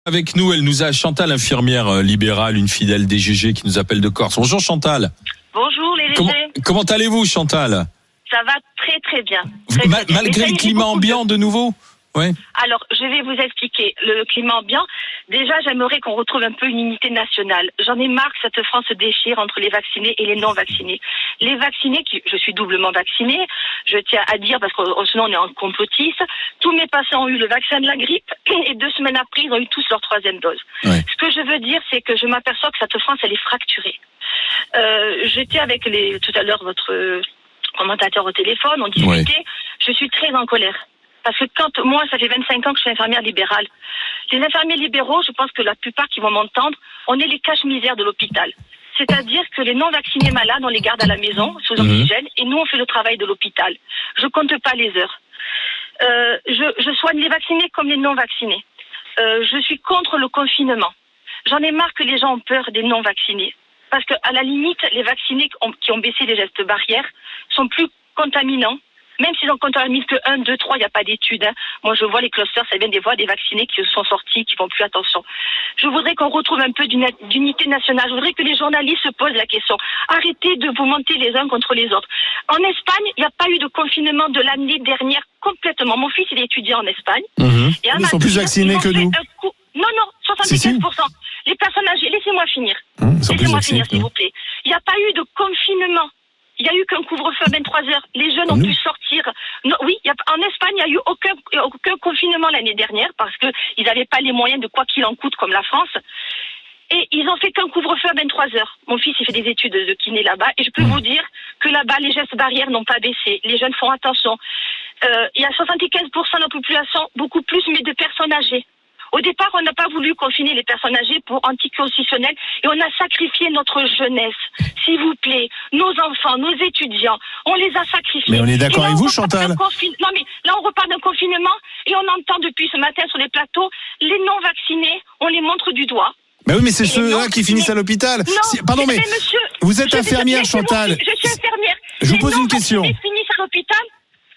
Avec nous, elle nous a Chantal, infirmière libérale, une fidèle DGG qui nous appelle de Corse. Bonjour Chantal. Bonjour les légers. Comment allez-vous Chantal? Ça va très très bien. Malgré le climat ambiant de nouveau? Ouais. Alors, je vais vous expliquer. Le climat ambiant, déjà, j'aimerais qu'on retrouve un peu une unité nationale. J'en ai marre que cette France se déchire entre les vaccinés et les non-vaccinés. Les vaccinés, je suis doublement vaccinée, je tiens à dire, parce que sinon on est en complotiste, tous mes patients ont eu le vaccin de la grippe et 2 semaines après, ils ont eu tous leur 3e dose. Ouais. Ce que je veux dire, c'est que je m'aperçois que cette France, elle est fracturée. J'étais avec tout à l'heure votre commentateur au téléphone, on discutait, ouais. Je suis très en colère. Parce que moi, ça fait 25 ans que je suis infirmière libérale. Les infirmiers libéraux, je pense que la plupart qui vont m'entendre, on est les caches-misères de l'hôpital. C'est-à-dire que les non-vaccinés malades, on les garde à la maison, sous oxygène, et nous, on fait le travail de l'hôpital. Je compte pas les heures. Je soigne les vaccinés comme les non-vaccinés. Je suis contre le confinement. J'en ai marre que les gens ont peur des non-vaccinés. Parce que, à la limite, les vaccinés qui ont baissé les gestes barrières sont plus contaminants. Même s'ils en contaminent que 1, 2, 3, il n'y a pas d'études. Hein. Moi, je vois les clusters, ça vient des voix des vaccinés qui sont sortis, qui font plus attention. Je voudrais qu'on retrouve un peu d'unité nationale. Je voudrais que les journalistes se posent la question. Arrêtez de vous monter les uns contre les autres. En Espagne, il n'y a pas eu de confinement de l'année dernière complètement. Mon fils, il est étudiant en Espagne. Et ils sont plus vaccinés que nous. Non, 75%. Les personnes âgées, laissez-moi finir. Laissez-moi finir, s'il vous plaît. Il n'y a pas eu de confinement. Il n'y a eu qu'un couvre-feu à 23h. Les jeunes ont pu sortir. Non, oui, en Espagne, il n'y a eu aucun confinement l'année dernière parce qu'ils n'avaient pas les moyens de quoi qu'il en coûte comme la France. Et ils ont fait qu'un couvre-feu à 23h. Mon fils, il fait des études de kiné là-bas. Et je peux vous dire que là-bas, les gestes barrières n'ont pas baissé. Les jeunes font attention. Il y a 75% de la population, beaucoup plus, mais de personnes âgées. Au départ, on n'a pas voulu confiner les personnes âgées pour anticonstitutionnel et on a sacrifié notre jeunesse. S'il vous plaît, nos enfants, nos étudiants, on les a sacrifiés. Mais on est d'accord avec vous, Chantal. Non, mais là, on repart d'un confinement et on entend depuis ce matin sur les plateaux, les non-vaccinés, on les montre du doigt. Mais oui, mais c'est ceux-là qui finissent à l'hôpital. Pardon, mais monsieur, vous êtes infirmière, Chantal. Je suis infirmière. Je vous pose une question. Les non-vaccinés finissent à l'hôpital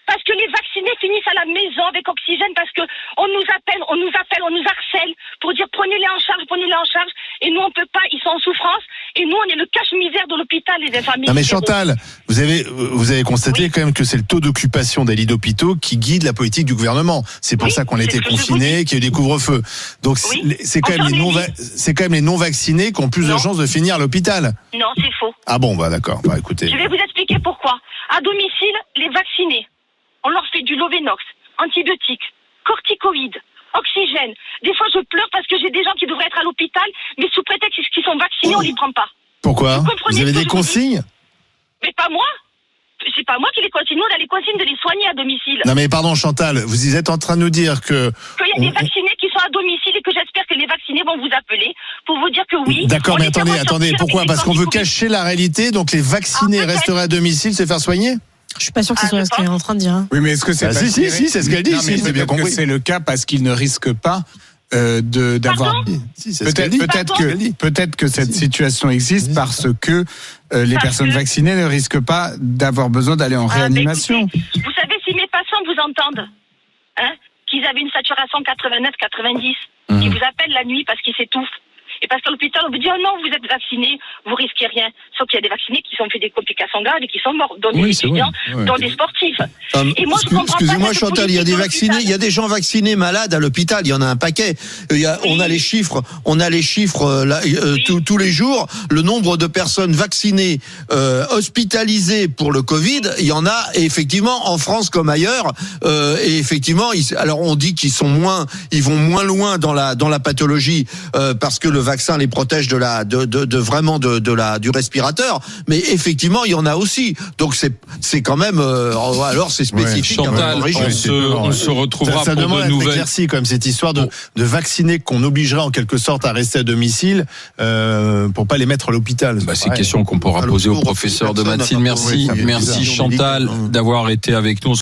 parce que les vaccinés finissent à la maison avec oxygène parce que on nous appelle, on nous harcèle pour dire prenez-les en charge, et nous on peut pas, ils sont en souffrance, et nous on est le cache-misère de l'hôpital, les infirmiers. Non mais Chantal, vous avez constaté quand même que c'est le taux d'occupation des lits d'hôpitaux qui guide la politique du gouvernement. C'est pour ça qu'on a été confinés, qu'il y a eu des couvre-feux. Donc c'est quand même les non-vaccinés qui ont plus de chances de finir à l'hôpital. Non, c'est faux. Ah bon, bah d'accord. Bah écoutez. Je vais vous expliquer pourquoi. À domicile, les vaccinés, on leur fait du Lovenox, antibiotiques, corticoïdes, oxygène. Des fois, je pleure parce que j'ai des gens qui devraient être à l'hôpital, mais sous prétexte qu'ils sont vaccinés, on les prend pas. Pourquoi? Vous avez des consignes? Mais pas moi. C'est pas moi qui les consigne. Nous, on a les consignes de les soigner à domicile. Non mais pardon, Chantal, vous êtes en train de nous dire que... Qu'il y a des vaccinés qui sont à domicile et que j'espère que les vaccinés vont vous appeler pour vous dire que oui. D'accord, mais attendez, pourquoi? Parce qu'on veut cacher la réalité, donc les vaccinés resteraient à domicile se faire soigner? Je suis pas sûr que ce soit ce qu'elle est en train de dire. Hein. Oui, mais est-ce que c'est si, c'est ce qu'elle dit. Si, c'est bien compris. C'est le cas parce qu'ils ne risquent pas d'avoir. Peut-être que cette situation existe parce que les personnes vaccinées ne risquent pas d'avoir besoin d'aller en réanimation. Écoutez, vous savez, si mes patients vous entendent, qu'ils avaient une saturation 89-90, qui vous appellent la nuit parce qu'ils s'étouffent. Et parce qu'à l'hôpital, on vous dit, oh non, vous êtes vacciné, vous risquez rien. Sauf qu'il y a des vaccinés qui ont fait des complications graves et qui sont morts, dont des étudiants, dont des sportifs. Et moi, excusez-moi, Chantal, il y a des vaccinés, il y a des gens vaccinés malades à l'hôpital, il y en a un paquet. On a les chiffres tous les jours. Le nombre de personnes vaccinées, hospitalisées pour le Covid, il y en a effectivement en France comme ailleurs. Et effectivement, alors on dit ils vont moins loin dans la pathologie parce que le vaccin les protège du respirateur, mais effectivement il y en a aussi. Donc c'est quand même alors c'est spécifique. Chantal, on se retrouvera ça pour demande de nouvelles. Éclairci comme cette histoire de vacciner qu'on obligerait en quelque sorte à rester à domicile pour pas les mettre à l'hôpital. C'est une question qu'on pourra poser au professeur de médecine. Merci Chantal d'avoir été avec nous.